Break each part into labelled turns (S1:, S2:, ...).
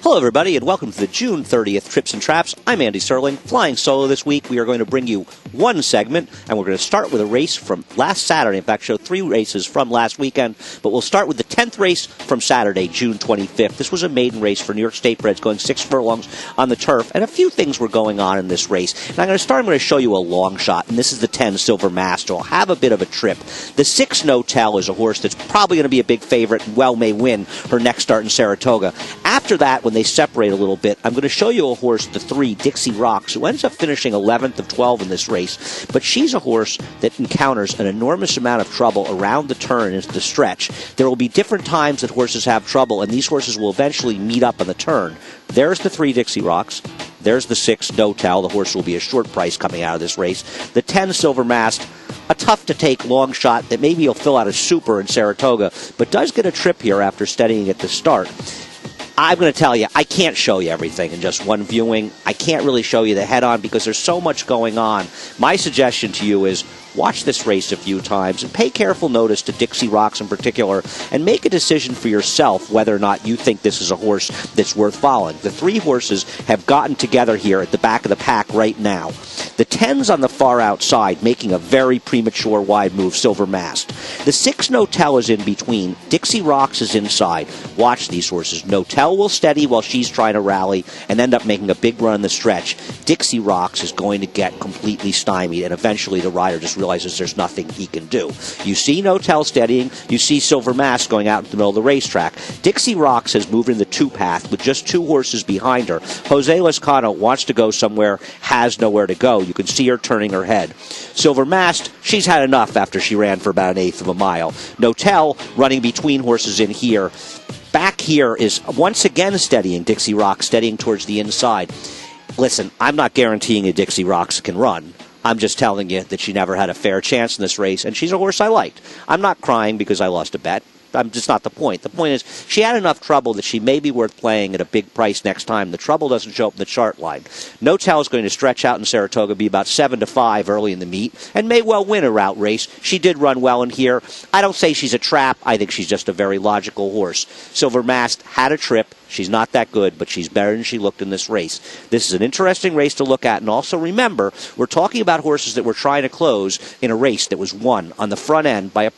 S1: Hello, everybody, and welcome to the June 30th Trips and Traps. I'm Andy Serling. Flying solo this week, we are going to bring you one segment, and we're going to start with a race from last Saturday. In fact, show three races from last weekend, but we'll start with the 10th race from Saturday, June 25th. This was a maiden race for New York State breds going 6 furlongs on the turf, and a few things were going on in this race. And I'm going to show you a long shot, and this is the 10 Silver Master. I'll have a bit of a trip. The 6 No Tell is a horse that's probably going to be a big favorite and well may win her next start in Saratoga. After that, when they separate a little bit, I'm going to show you a horse, the 3, Dixie Rocks, who ends up finishing 11th of 12 in this race. But she's a horse that encounters an enormous amount of trouble around the turn into the stretch. There will be different times that horses have trouble, and these horses will eventually meet up on the turn. There's the 3, Dixie Rocks. There's the 6, No Tell. The horse will be a short price coming out of this race. The 10, Silver Mast, a tough-to-take long shot that maybe he'll fill out a super in Saratoga, but does get a trip here after steadying at the start. I'm going to tell you, I can't show you everything in just one viewing. I can't really show you the head-on because there's so much going on. My suggestion to you is watch this race a few times and pay careful notice to Dixie Rocks in particular and make a decision for yourself whether or not you think this is a horse that's worth following. The 3 horses have gotten together here at the back of the pack right now. The 10's on the far outside, making a very premature wide move, Silver Mast. The 6, No Tell, is in between. Dixie Rocks is inside. Watch these horses. No Tell will steady while she's trying to rally and end up making a big run in the stretch. Dixie Rocks is going to get completely stymied, and eventually the rider just realizes there's nothing he can do. You see No Tell steadying. You see Silver Mast going out in the middle of the racetrack. Dixie Rocks has moved in the 2 path with just 2 horses behind her. Jose Lescano wants to go somewhere, has nowhere to go. You can see her turning her head. Silver Mast, she's had enough after she ran for about 1/8 of a mile. No Tell running between horses in here. Back here is once again steadying. Dixie Rocks steadying towards the inside. Listen, I'm not guaranteeing you Dixie Rocks can run. I'm just telling you that she never had a fair chance in this race, and she's a horse I liked. I'm not crying because I lost a bet. Just not the point. The point is she had enough trouble that she may be worth playing at a big price next time. The trouble doesn't show up in the chart line. No Tell is going to stretch out in Saratoga, be about 7-5 early in the meet, and may well win a route race. She did run well in here. I don't say she's a trap. I think she's just a very logical horse. Silver Mast had a trip. She's not that good, but she's better than she looked in this race. This is an interesting race to look at, and also remember, we're talking about horses that we're trying to close in a race that was won on the front end by a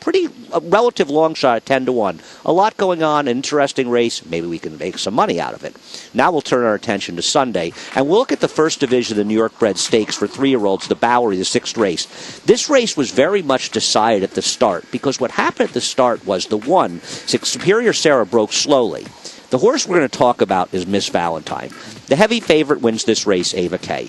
S1: relative long shot at 10-1. A lot going on, an interesting race. Maybe we can make some money out of it. Now we'll turn our attention to Sunday, and we'll look at the first division of the New York Bred Stakes for 3-year-olds, the Bowery, the 6th race. This race was very much decided at the start, because what happened at the start was the 1, Superior Sarah, broke slowly. The horse we're going to talk about is Miss Valentine. The heavy favorite wins this race, Ava K.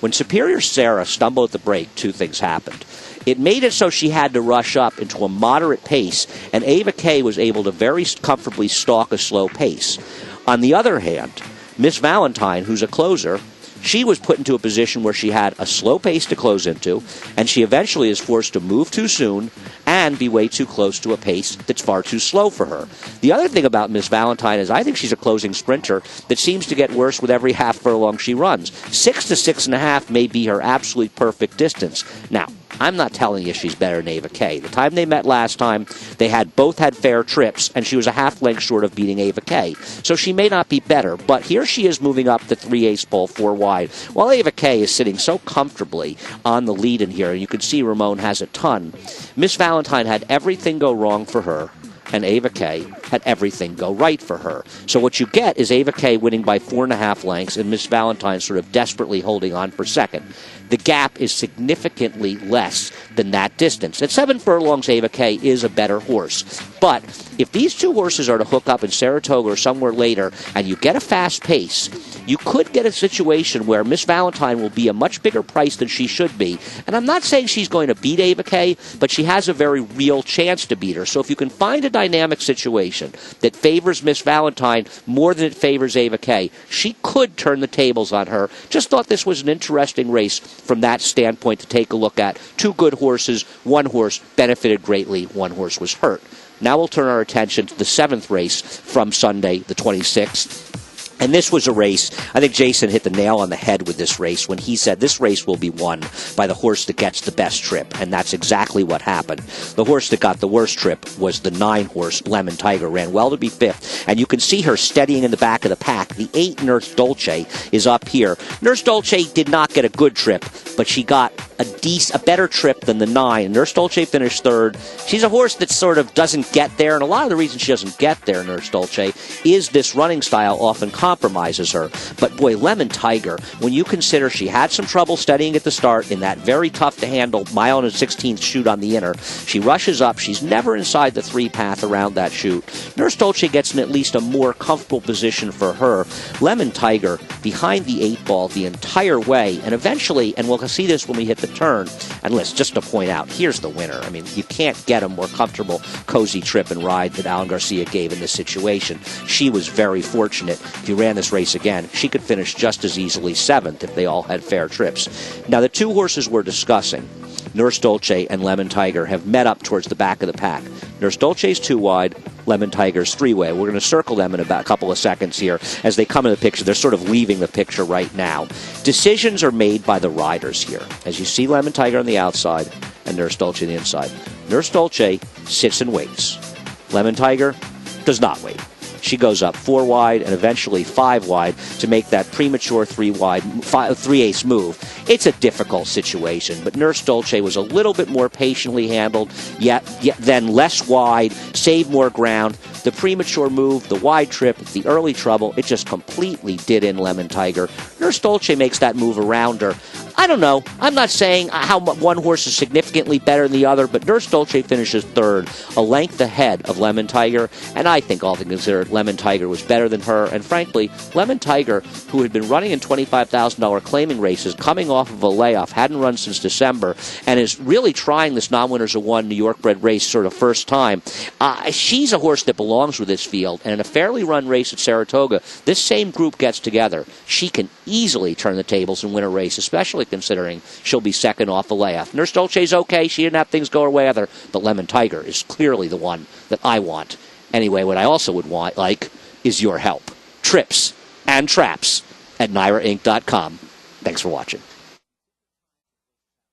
S1: When Superior Sarah stumbled at the break, 2 things happened. It made it so she had to rush up into a moderate pace, and Ava K was able to very comfortably stalk a slow pace. On the other hand, Miss Valentine, who's a closer, she was put into a position where she had a slow pace to close into, and she eventually is forced to move too soon and be way too close to a pace that's far too slow for her. The other thing about Miss Valentine is I think she's a closing sprinter that seems to get worse with every half furlong she runs. 6 to 6.5 may be her absolutely perfect distance. Now, I'm not telling you she's better than Ava K. The time they met last time, they both had fair trips, and she was a half length short of beating Ava K. So she may not be better, but here she is moving up the 3/8 pole 4 wide, while Ava K is sitting so comfortably on the lead in here, and you can see Ramon has a ton. Miss Valentine had everything go wrong for her, and Ava K had everything go right for her. So what you get is Ava K winning by 4.5 lengths, and Miss Valentine sort of desperately holding on for second. The gap is significantly less than that distance. At 7 furlongs, Ava K is a better horse. But if these 2 horses are to hook up in Saratoga or somewhere later, and you get a fast pace, you could get a situation where Miss Valentine will be a much bigger price than she should be. And I'm not saying she's going to beat Ava K, but she has a very real chance to beat her. So if you can find a dynamic situation that favors Miss Valentine more than it favors Ava K, she could turn the tables on her. Just thought this was an interesting race from that standpoint to take a look at. 2 good horses. 1 horse benefited greatly. 1 horse was hurt. Now we'll turn our attention to the 7th race from Sunday, the 26th. And this was a race, I think Jason hit the nail on the head with this race when he said this race will be won by the horse that gets the best trip, and that's exactly what happened. The horse that got the worst trip was the 9 horse, Lemon Tiger, ran well to be 5th, and you can see her steadying in the back of the pack. The 8, Nurse Dolce, is up here. Nurse Dolce did not get a good trip, but she got a better trip than the 9. Nurse Dolce finished 3rd. She's a horse that sort of doesn't get there, and a lot of the reason she doesn't get there, Nurse Dolce, is this running style often compromises her. But boy, Lemon Tiger, when you consider she had some trouble steadying at the start in that very tough-to-handle mile and 16th chute on the inner, she rushes up. She's never inside the 3 path around that chute. Nurse Dolce gets in at least a more comfortable position for her. Lemon Tiger behind the 8 ball the entire way, and eventually, and we'll see this when we hit the turn, and let's just to point out, here's the winner. I mean, you can't get a more comfortable, cozy trip and ride that Alan Garcia gave in this situation. She was very fortunate. If you ran this race again, she could finish just as easily 7th if they all had fair trips. Now, the 2 horses we're discussing, Nurse Dolce and Lemon Tiger, have met up towards the back of the pack. Nurse Dolce's 2 wide, Lemon Tiger's 3-way. We're going to circle them in about a couple of seconds here as they come in the picture. They're sort of leaving the picture right now. Decisions are made by the riders here. As you see Lemon Tiger on the outside and Nurse Dolce on the inside. Nurse Dolce sits and waits. Lemon Tiger does not wait. She goes up 4 wide and eventually 5 wide to make that premature 3/8 move. It's a difficult situation, but Nurse Dolce was a little bit more patiently handled, yet then less wide, saved more ground. The premature move, the wide trip, the early trouble, it just completely did in Lemon Tiger. Nurse Dolce makes that move around her. I don't know. I'm not saying how one horse is significantly better than the other, but Nurse Dolce finishes 3rd, a length ahead of Lemon Tiger, and I think all things considered, Lemon Tiger was better than her, and frankly, Lemon Tiger, who had been running in $25,000 claiming races, coming off of a layoff, hadn't run since December, and is really trying this non-winners of 1 New York-bred race sort of first time. She's a horse that belongs with this field, and in a fairly run race at Saratoga, this same group gets together. She can easily turn the tables and win a race, especially considering she'll be 2nd off a layoff. Nurse Dolce's okay. She didn't have things go her way either, but Lemon Tiger is clearly the one that I want. Anyway, what I also would like is your help. Trips and traps at NYRAInc.com. Thanks for watching.